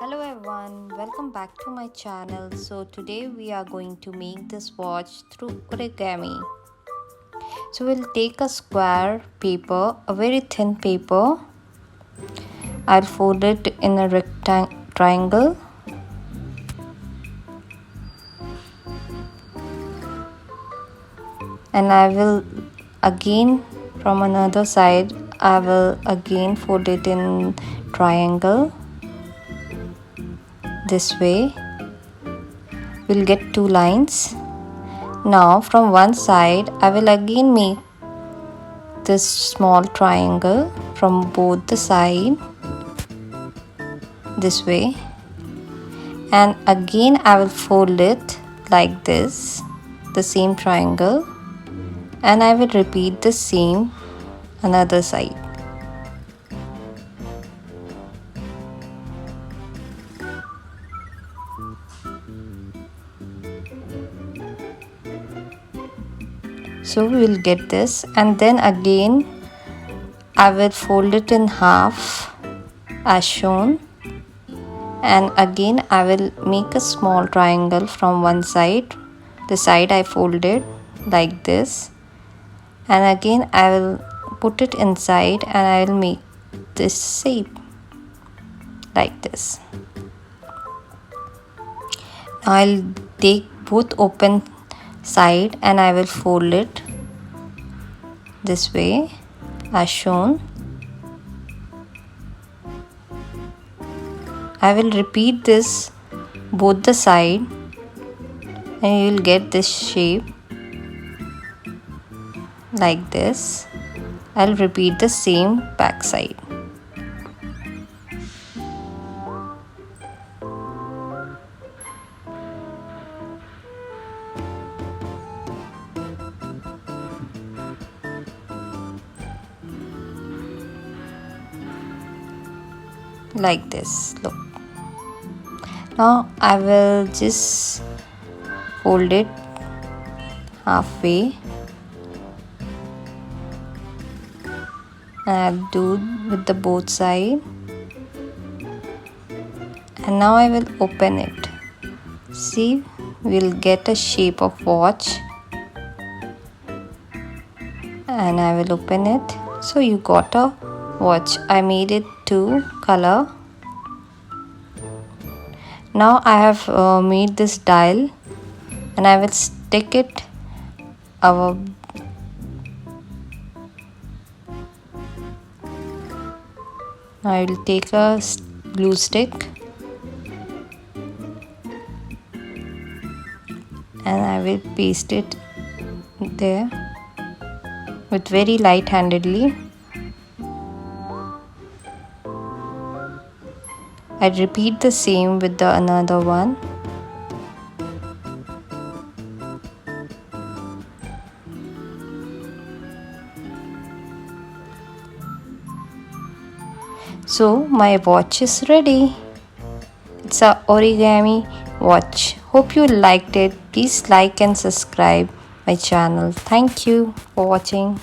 Hello everyone, welcome back to my channel. So today we are going to make this watch through origami. So we'll take a square paper, a very thin paper. I'll fold it in a triangle. And I will again from another side, I will again fold it in triangle. This way we'll get two lines. Now from one side I will again make this small triangle from both the side this way, and again I will fold it like this, the same triangle, and I will repeat the same another side. So we will get this, and then again I will fold it in half as shown, and again I will make a small triangle from one side, the side I folded like this, and again I will put it inside and I will make this shape like this. Now I'll take both open side and I will fold it this way as shown. I will repeat this both the side and you will get this shape like this. I'll repeat the same back side. Like this, look. Now I will just fold it halfway and I'll do with the both side, and now I will open it. See, we'll get a shape of watch, and I will open it. So you got a watch. I made it two color. Now I have made this dial and I will stick it I will take a glue stick and I will paste it there with very light-handedly. I repeat the same with the another one. So my watch is ready. It's a origami watch. Hope you liked it. Please like and subscribe my channel. Thank you for watching.